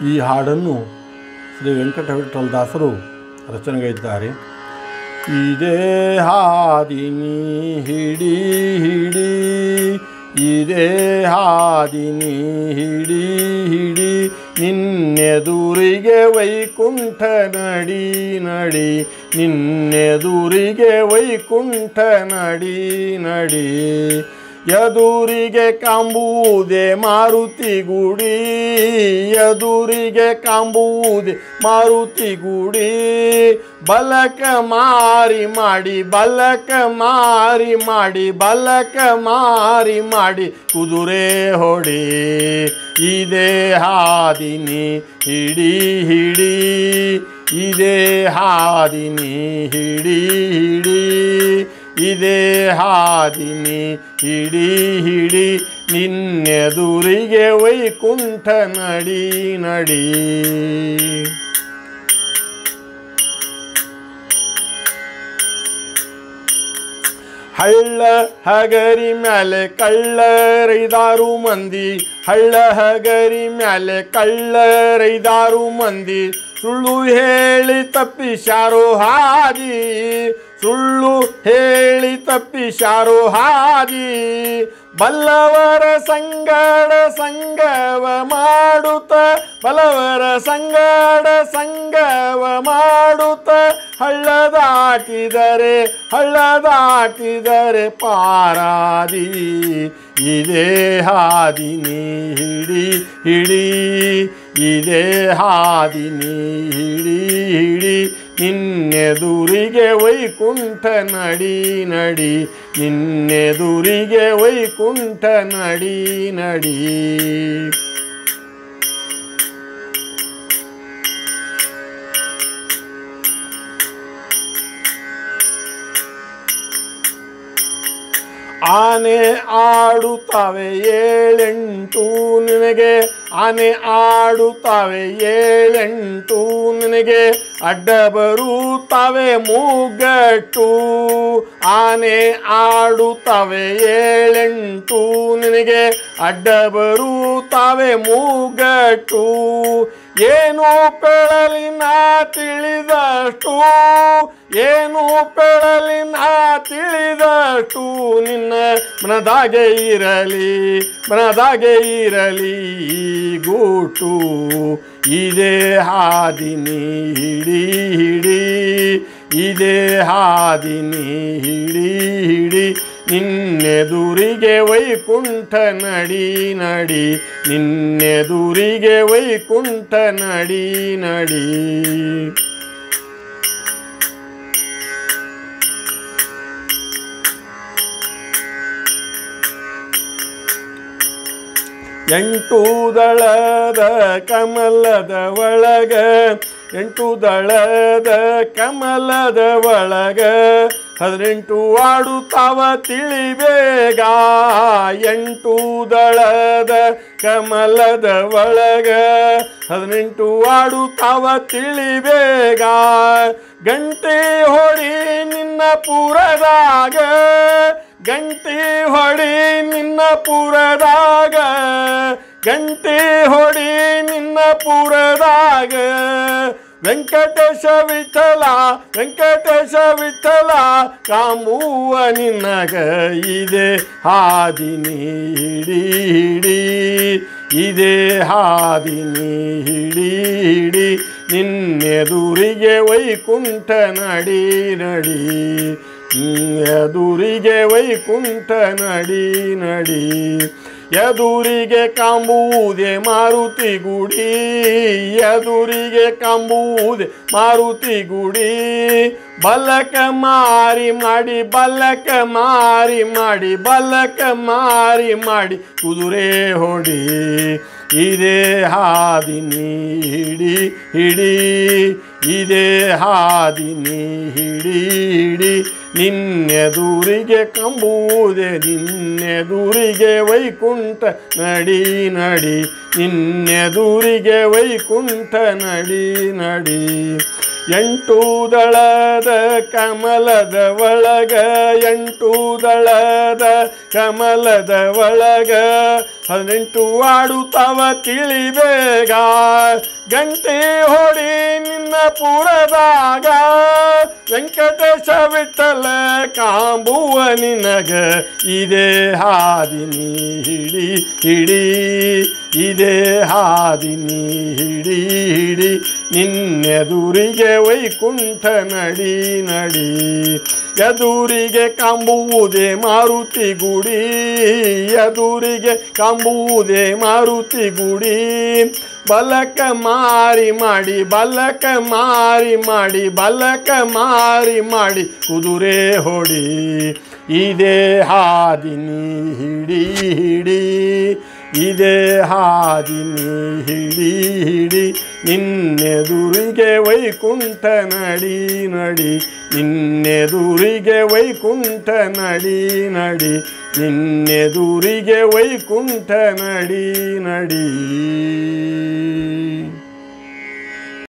ಈ ಹಾಡನ್ನು ಶ್ರೀ ವೆಂಕಟವಿಠಲದಾಸರು ರಚನೆಗೈದಿದ್ದಾರೆ. ಇದೇ ಹಾದಿ ನೀ ಹಿಡಿ ಹಿಡಿ, ಇದೇ ಹಾದಿ ನೀ ಹಿಡಿ ಹಿಡಿ, ನಿನ್ನೆದುರಿಗೆ ವೈಕುಂಠ ನಡಿ ನಡಿ, ನಿನ್ನೆದುರಿಗೆ ವೈಕುಂಠ ನಡಿ ನಡಿ. ಎದುರಿಗೆ ಕಾಂಬುವುದೇ ಮಾರುತಿ ಗುಡಿ, ಎದುರಿಗೆ ಕಾಂಬುವುದೇ ಮಾರುತಿ ಗುಡಿ. ಬಲಕ ಮಾರಿ ಮಾಡಿ, ಬಲಕ ಮಾರಿ ಮಾಡಿ, ಬಲಕ ಮಾರಿ ಮಾಡಿ ಕುದುರೆ ಹೊಡಿ. ಇದೇ ಹಾದಿ ನೀ ಹಿಡಿ ಹಿಡಿ, ಇದೇ ಹಾದಿ ನೀ ಹಿಡಿ ಹಿಡಿ, ಇದೇ ಹಾದಿ ನೀ ಹಿಡಿ ಹಿಡಿ, ನಿನ್ನೆದುರಿಗೆ ವೈಕುಂಠ ನಡಿ ನಡಿ. ಹಳ್ಳ ಹಗರಿ ಮ್ಯಾಲೆ ಕಳ್ಳರೈದಾರು ಮಂದಿ, ಹಳ್ಳ ಹಗರಿ ಮ್ಯಾಲೆ ಕಳ್ಳರೈದಾರು ಮಂದಿ. ಸುಳ್ಳು ಹೇಳಿ ತಪ್ಪಿಸ್ಯಾರೋ ಹಾದಿ, ಸುಳ್ಳು ಹೇಳಿ ತಪ್ಪಿಸ್ಯಾರೋ ಹಾದಿ. ಬಲ್ಲವರ ಸಂಗಡ ಸಂಗವ ಮಾಡುತ್ತ, ಬಲ್ಲವರ ಸಂಗಡ ಸಂಗವ ಮಾಡುತ್ತ, ಹಳ್ಳ ದಾಟಿದರೆ ಹಳ್ಳ ದಾಟಿದರೆ ಪಾರಾದಿ. ಇದೇ ಹಾದಿ ನೀ ಹಿಡಿ ಹಿಡಿ, ಇದೇ ಹಾದಿ ನೀ ಹಿಡಿ ಹಿಡಿ, ನಿನ್ನೆದುರಿಗೆ ವೈಕುಂಠ ನಡಿ ನಡಿ, ನಿನ್ನೆದುರಿಗೆ ವೈಕುಂಠ ನಡಿ ನಡಿ. ಆನೆ ಆಡುತ್ತವೆ ಏಳೆಂಟು ನಿನಗೆ, ಆನೆ ಆಡುತ್ತವೆ ಏಳೆಂಟು ನಿನಗೆ, ಅಡ್ಡ ಬರುತ್ತವೆ ಮೂಗಟ್ಟು. ಆನೆ ಆಡುತ್ತವೆ ಏಳೆಂಟು ನಿನಗೆ, ಅಡ್ಡ ಬರುತ್ತವೆ ಮೂಗಟ್ಟು. ಏನು ಪೆಳಲಿ ನಾ ತಿಳಿದಷ್ಟು, ಏನು ಪೆಳಲಿ ನಾ ತಿಳಿದಷ್ಟು, ನಿನ್ನ ಮನದಾಗೆ ಇರಲಿ ಮನದಾಗೆ ಇರಲಿ ಗೂಟು. ಇದೇ ಹಾದಿ ನೀ ಹಿಡಿ ಹಿಡಿ, ಇದೇ ಹಾದಿ ನೀ ಹಿಡಿ ಹಿಡಿ, ನಿನ್ನೆದುರಿಗೆ ವೈಕುಂಠ ನಡಿ ನಡಿ, ನಿನ್ನೆದುರಿಗೆ ವೈಕುಂಠ ನಡಿ ನಡಿ. ಎಂಟು ದಳದ ಕಮಲದ ಒಳಗ, ಎಂಟು ದಳದ ಕಮಲದ ಒಳಗ, 18 ಆಡುತ್ತಾವ ತಿಳಿಬೇಗ. ಎಂಟು ದಳದ ಕಮಲದ ಒಳಗ, 18 ಆಡುತ್ತಾವ ತಿಳಿಬೇಗ. ಗಂಟೆ ಹೊಡಿ ನಿನ್ನ ಪುರದಾಗ, ಗಂಟೆ ಹೊಡಿ ನಿನ್ನ ಪುರದಾಗ, ಗಂಟೆ ಹೊಡಿ ನಿನ್ನ ಪುರದಾಗ. ವೆಂಕಟೇಶ ವಿಠಲ ವೆಂಕಟೇಶ ವಿಠಲ ಕಾಂಬುವ ನಿನ್ನಗ, ಇದೇ ಹಾದಿ ನೀ ಹಿಡಿ ಹಿಡಿ, ಇದೇ ಹಾದಿ ನೀ ಹಿಡಿ ಹಿಡಿ, ನಿನ್ನೆದುರಿಗೆ ವೈಕುಂಠ ನಡಿ ನಡಿ, ಎದುರಿಗೆ ವೈಕುಂಠ ನಡಿ ನಡಿ. ಎದುರಿಗೆ ಕಾಂಬುವುದೇ ಮಾರುತಿ ಗುಡಿ, ಎದುರಿಗೆ ಕಾಂಬುವುದೇ ಮಾರುತಿ ಗುಡಿ. ಬಲಕ ಮಾರಿ ಮಾಡಿ, ಬಲಕ ಮಾರಿ ಮಾಡಿ, ಬಲಕ ಮಾರಿ ಮಾಡಿ ಕುದುರೆ ಹೊಡಿ. ಇದೇ ಹಾದಿ ನೀ ಹಿಡಿ ಹಿಡಿ, ಇದೇ ಹಾದಿ ನೀ ಹಿಡಿ ಹಿಡಿ, ನಿನ್ನೆದುರಿಗೆ ಕಂಬುವುದೇ ನಿನ್ನೆದುರಿಗೆ ವೈಕುಂಠ ನಡಿ ನಡಿ, ನಿನ್ನೆದುರಿಗೆ ವೈಕುಂಠ ನಡಿ ನಡಿ. ಎಂಟು ದಳದ ಕಮಲದ ಒಳಗ ಎಂಟು ದಳದ ಕಮಲದ ಒಳಗ 18 ಆಡುತ್ತವ ತಿಳಿಬೇಗ ಗಂಟೆ ಹೊಡಿ ನಿನ್ನ ಪುರದಾಗ ವೆಂಕಟೇಶ ವಿಠಲ ಕಾಂಬುವ ನಿನಗ ಇದೇ ಹಾದಿನಿ ಹಿಡಿ ಹಿಡಿ ಇದೇ ಹಾದಿನಿ ಹಿಡಿ ಹಿಡಿ ನಿನ್ನೆದುರಿಗೆ ವೈಕುಂಠ ನಡಿ ನಡಿ ಎದುರಿಗೆ ಕಾಂಬುವುದೇ ಮಾರುತಿ ಗುಡಿ ಎದುರಿಗೆ ಕಾಂಬುವುದೇ ಮಾರುತಿ ಗುಡಿ ಬಲಕ ಮಾರಿ ಮಾಡಿ ಬಲಕ ಮಾರಿ ಮಾಡಿ ಬಲಕ ಮಾರಿ ಮಾಡಿ ಕುದುರೆ ಹೊಡಿ ಇದೇ ಹಾದಿನಿ ಹಿಡಿ ಹಿಡಿ ಇದೇ ಹಾದಿನಿ ಹಿಡಿ ಹಿಡಿ ನಿನ್ನೆದುರಿಗೆ ವೈಕುಂಠ ನಡಿ ನಡಿ ನಿನ್ನೆದುರಿಗೆ ವೈಕುಂಠ ನಡಿ ನಡಿ ನಿನ್ನೆದುರಿಗೆ ವೈಕುಂಠ ನಡಿ ನಡಿ